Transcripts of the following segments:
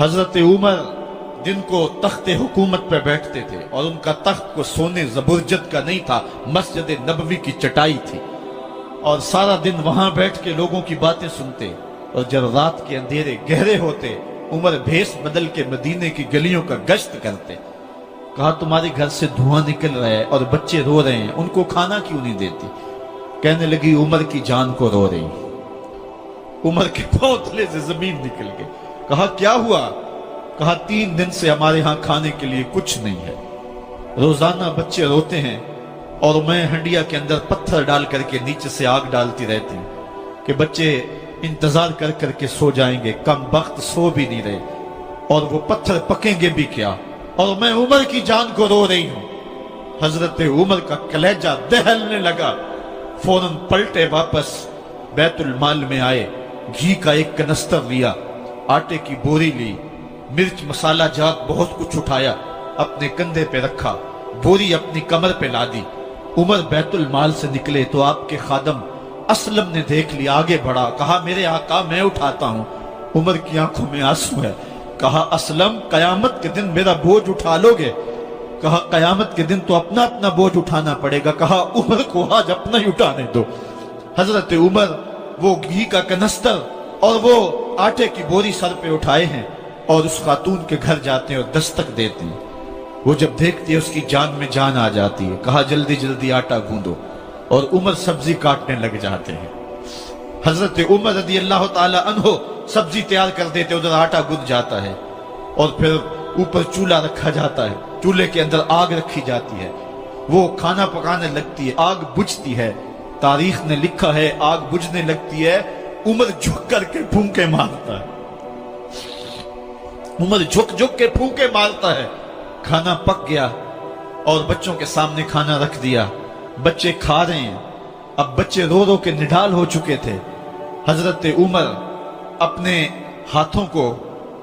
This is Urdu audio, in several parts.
حضرت عمر جن کو تخت حکومت پہ بیٹھتے تھے اور ان کا تخت کو سونے زبرجد کا نہیں تھا، مسجد نبوی کی چٹائی تھی، اور سارا دن وہاں بیٹھ کے لوگوں کی باتیں سنتے، اور جب رات کے اندھیرے گہرے ہوتے عمر بھیس بدل کے مدینے کی گلیوں کا گشت کرتے۔ کہا تمہارے گھر سے دھواں نکل رہا ہے اور بچے رو رہے ہیں، ان کو کھانا کیوں نہیں دیتی؟ کہنے لگی عمر کی جان کو رو رہی۔ عمر کے پاؤں تلے سے زمین نکل گئی۔ کہا کیا ہوا؟ کہا 3 دن سے ہمارے ہاں کھانے کے لیے کچھ نہیں ہے، روزانہ بچے روتے ہیں اور میں ہنڈیا کے اندر پتھر ڈال کر کے نیچے سے آگ ڈالتی رہتی ہوں کہ بچے انتظار کر کر کے سو جائیں گے، کم وقت سو بھی نہیں رہے، اور وہ پتھر پکیں گے بھی کیا، اور میں عمر کی جان کو رو رہی ہوں۔ حضرت عمر کا کلیجہ دہلنے لگا، فوراً پلٹے، واپس بیت المال میں آئے، گھی کا ایک کنستر لیا، آٹے کی بوری لی، مرچ مسالہ جات بہت کچھ اٹھایا، اپنے کندھے پہ رکھا، بوری اپنی کمر پہ لا دی۔ عمر بیت المال سے نکلے تو آپ کے خادم اسلم نے دیکھ لیا، آگے بڑھا، کہا میرے آقا میں اٹھاتا ہوں۔ عمر کی آنکھوں میں آنسو ہے۔ کہا اسلم قیامت کے دن میرا بوجھ اٹھا لو گے؟ کہا قیامت کے دن تو اپنا اپنا بوجھ اٹھانا پڑے گا۔ کہا عمر کو آج اپنا ہی اٹھانے دو۔ حضرت عمر وہ گھی کا کنستر اور وہ آٹے کی بوری سر پہ اٹھائے ہیں اور اس خاتون کے گھر جاتے ہیں اور دستک دیتے ہیں۔ وہ جب دیکھتی ہے اس کی جان میں جان آ جاتی ہے۔ کہا جلدی جلدی آٹا گوندو، اور عمر سبزی کاٹنے لگ جاتے ہیں۔ حضرت عمر رضی اللہ تعالی عنہ سبزی تیار کر دیتے، ادھر آٹا گند جاتا ہے، اور پھر اوپر چولہا رکھا جاتا ہے، چولہے کے اندر آگ رکھی جاتی ہے، وہ کھانا پکانے لگتی ہے، آگ بجھتی ہے۔ تاریخ نے لکھا ہے آگ بجھنے لگتی ہے، عمر جھک کر کے پھونکے مارتا ہے، عمر جھک جھک کے پھونکے مارتا ہے۔ کھانا پک گیا اور بچوں کے سامنے کھانا رکھ دیا، بچے کھا رہے ہیں۔ اب بچے رو رو کے نڈال ہو چکے تھے۔ حضرت عمر اپنے ہاتھوں کو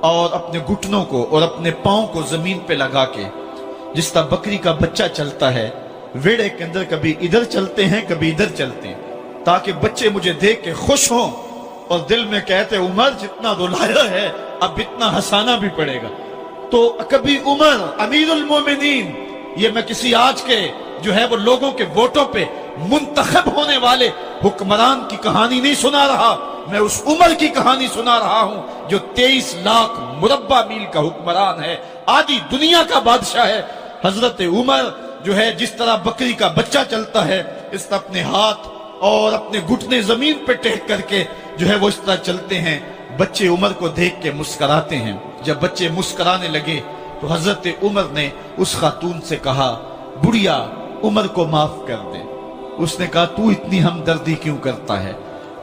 اور اپنے گھٹنوں کو اور اپنے پاؤں کو زمین پہ لگا کے، جس طرح بکری کا بچہ چلتا ہے، ویڑے کے اندر کبھی ادھر چلتے ہیں کبھی ادھر چلتے ہیں، تاکہ بچے مجھے دیکھ کے خوش ہوں اور دل میں کہتے عمر جتنا رلایا ہے اب اتنا ہنسانا بھی پڑے گا۔ تو کبھی عمر امیر المومنین، یہ میں کسی آج کے جو ہے وہ لوگوں کے ووٹوں پہ منتخب ہونے والے حکمران کی کہانی نہیں سنا رہا، میں اس عمر کی کہانی سنا رہا ہوں جو 23 لاکھ مربع میل کا حکمران ہے، آدھی دنیا کا بادشاہ ہے۔ حضرت عمر جو ہے جس طرح بکری کا بچہ چلتا ہے، اس طرح اپنے ہاتھ اور اپنے گھٹنے زمین پہ ٹیک کر کے جو ہے وہ اس طرح چلتے ہیں۔ بچے عمر کو دیکھ کے مسکراتے ہیں۔ جب بچے مسکرانے لگے تو حضرت عمر نے اس خاتون سے کہا بڑھیا عمر کو معاف کر دے۔ اس نے کہا تو اتنی ہمدردی کیوں کرتا ہے؟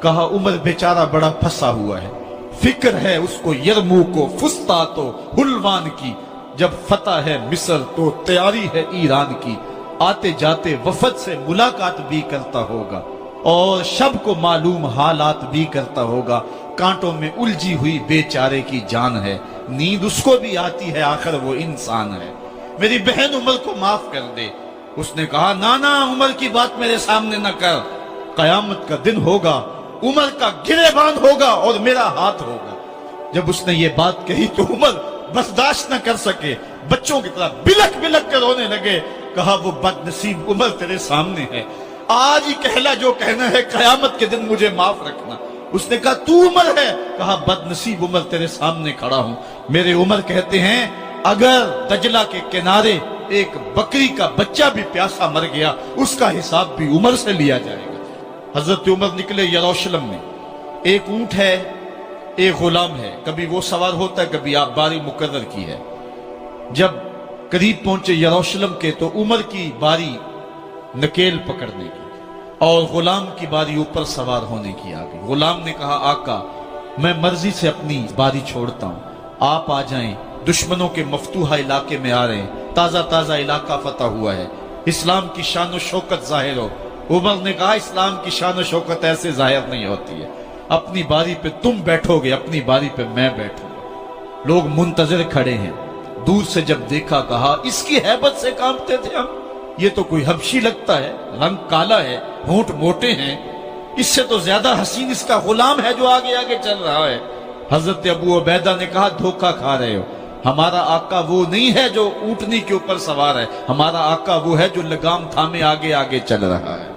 کہا عمر بیچارہ بڑا پھنسا ہوا ہے، فکر ہے اس کو یرموک و فسطاط و حلوان کی، جب فتح ہے مصر تو تیاری ہے ایران کی، آتے جاتے وفد سے ملاقات بھی کرتا ہوگا اور شب کو معلوم حالات بھی کرتا ہوگا، کانٹوں میں الجھی ہوئی بیچارے کی جان ہے، نیند اس کو بھی آتی ہے، آخر وہ انسان ہے، میری بہن عمر کو معاف کر دے۔ اس نے کہا نانا عمر کی بات میرے سامنے نہ کر، قیامت کا دن ہوگا، عمر کا گریبان ہوگا اور میرا ہاتھ ہوگا۔ جب اس نے یہ بات کہی تو عمر برداشت نہ کر سکے، بچوں کی طرح بلک بلک کر رونے لگے۔ کہا وہ بد نصیب عمر تیرے سامنے ہے، آج ہی کہلا جو کہنا ہے، قیامت کے دن مجھے معاف رکھنا۔ اس نے کہا تو عمر ہے؟ کہا بد نصیب عمر تیرے سامنے کھڑا ہوں۔ میرے عمر کہتے ہیں اگر دجلہ کے کنارے ایک بکری کا بچہ بھی پیاسا مر گیا، اس کا حساب بھی عمر سے لیا جائے گا۔ حضرت عمر نکلے یروشلم میں، ایک اونٹ ہے ایک غلام ہے، کبھی وہ سوار ہوتا ہے کبھی آپ باری مقرر کی ہے۔ جب قریب پہنچے یروشلم کے تو عمر کی باری نکیل پکڑنے کی اور غلام کی باری اوپر سوار ہونے کی آ گئی۔ غلام نے کہا آقا میں مرضی سے اپنی باری چھوڑتا ہوں، آپ آ جائیں، دشمنوں کے مفتوحہ علاقے میں آ رہے ہیں، تازہ تازہ علاقہ فتح ہوا ہے، اسلام کی شان و شوکت ظاہر ہو۔ عمر نے کہا اسلام کی شان و شوکت ایسے ظاہر نہیں ہوتی ہے، اپنی باری پہ تم بیٹھو گے، اپنی باری پہ میں بیٹھوں گا۔ لوگ منتظر کھڑے ہیں، دور سے جب دیکھا کہا اس کی ہیبت سے کانپتے تھے ہم، یہ تو کوئی حبشی لگتا ہے، رنگ کالا ہے، ہونٹ موٹے ہیں، اس سے تو زیادہ حسین اس کا غلام ہے جو آگے آگے چل رہا ہے۔ حضرت ابو عبیدہ نے کہا دھوکہ کھا رہے ہو، ہمارا آقا وہ نہیں ہے جو اونٹنی کے اوپر سوار ہے، ہمارا آقا وہ ہے جو لگام تھامے آگے آگے چل رہا ہے۔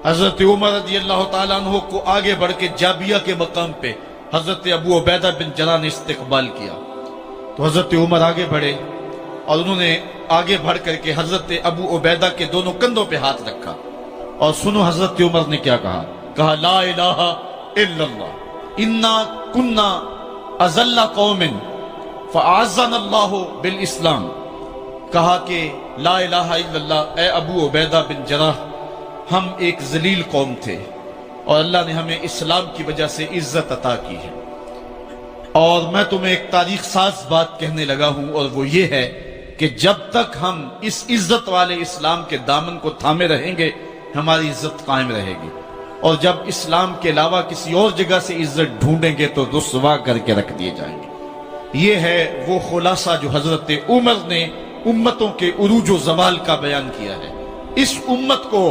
حضرت عمر رضی اللہ تعالیٰ عنہ کو آگے بڑھ کے جابیہ کے مقام پہ حضرت ابو عبیدہ بن جراح نے استقبال کیا، تو حضرت عمر آگے بڑھے اور انہوں نے آگے بڑھ کر کے حضرت ابو عبیدہ کے دونوں کندھوں پہ ہاتھ رکھا، اور سنو حضرت عمر نے کیا کہا، کہا لا الہ الا اللہ انا کنا اذل قوم فاعزنا اللہ بالاسلام۔ کہا کہ لا الہ الا اللہ، اے ابو عبیدہ بن جراح، ہم ایک ذلیل قوم تھے اور اللہ نے ہمیں اسلام کی وجہ سے عزت عطا کی ہے۔ اور میں تمہیں ایک تاریخ ساز بات کہنے لگا ہوں، اور وہ یہ ہے کہ جب تک ہم اس عزت والے اسلام کے دامن کو تھامے رہیں گے ہماری عزت قائم رہے گی، اور جب اسلام کے علاوہ کسی اور جگہ سے عزت ڈھونڈیں گے تو رسوا کر کے رکھ دیے جائیں گے۔ یہ ہے وہ خلاصہ جو حضرت عمر نے امتوں کے عروج و زوال کا بیان کیا ہے۔ اس امت کو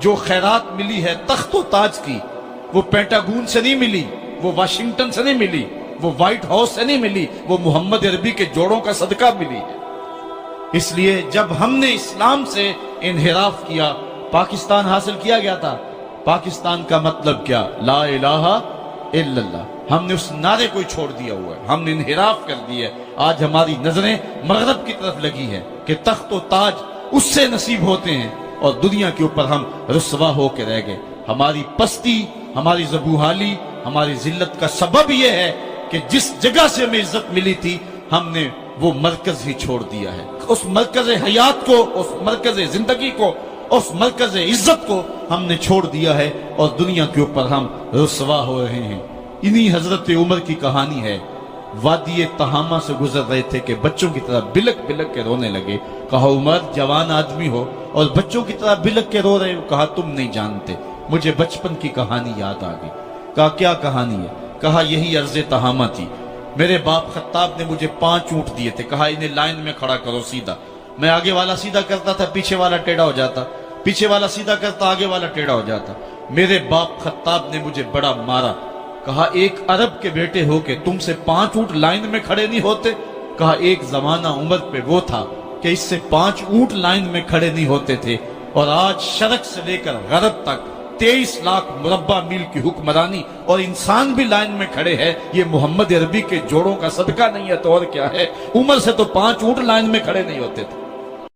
جو خیرات ملی ہے تخت و تاج کی، وہ پینٹاگون سے نہیں ملی، وہ واشنگٹن سے نہیں ملی، وہ وائٹ ہاؤس سے نہیں ملی، وہ محمد عربی کے جوڑوں کا صدقہ ملی ہے۔ اس لیے جب ہم نے اسلام سے انحراف کیا، پاکستان حاصل کیا گیا تھا۔ پاکستان کا مطلب کیا؟ لا الہ الا اللہ۔ ہم نے اس نعرے کو چھوڑ دیا ہوا ہے، ہم نے انحراف کر دیا ہے۔ آج ہماری نظریں مغرب کی طرف لگی ہے کہ تخت و تاج اس سے نصیب ہوتے ہیں، اور دنیا کے اوپر ہم رسوا ہو کے رہ گئے۔ ہماری پستی، ہماری زبوحالی، ہماری ذلت کا سبب یہ ہے کہ جس جگہ سے ہمیں عزت ملی تھی ہم نے وہ مرکز ہی چھوڑ دیا ہے۔ اس مرکز حیات کو، اس مرکز زندگی کو، اس مرکز عزت کو ہم نے چھوڑ دیا ہے، اور دنیا کے اوپر ہم رسوا ہو رہے ہیں۔ انہی حضرت عمر کی کہانی ہے۔ وادی تہامہ سے گزر رہے تھے کہ بچوں کی طرح بلک بلک کے رونے لگے۔ کہا عمر جوان آدمی ہو اور بچوں کی طرح بلک کے رو رہے ہو؟ کہا تم نہیں جانتے، مجھے بچپن کی کہانی یاد آ گئی۔ کہا کیا کہانی ہے؟ کہا یہی عرض تہامہ تھی، میرے باپ خطاب نے مجھے 5 اونٹ دیے تھے، کہا انہیں لائن میں کھڑا کرو سیدھا۔ میں آگے والا سیدھا کرتا تھا، پیچھے والا ٹیڑھا ہو جاتا، پیچھے والا سیدھا کرتا، آگے والا ٹیڑھا ہو جاتا۔ میرے باپ خطاب نے مجھے بڑا مارا۔ کہا ایک عرب کے بیٹے ہو کہ تم سے 5 اونٹ لائن میں کھڑے نہیں ہوتے؟ کہا ایک زمانہ عمر پہ وہ تھا کہ اس سے 5 اونٹ لائن میں کھڑے نہیں ہوتے تھے، اور آج شرق سے لے کر غرب تک 23 لاکھ مربع میل کی حکمرانی اور انسان بھی لائن میں کھڑے ہیں۔ یہ محمد عربی کے جوڑوں کا صدقہ نہیں ہے تو اور کیا ہے؟ عمر سے تو 5 اونٹ لائن میں کھڑے نہیں ہوتے تھے۔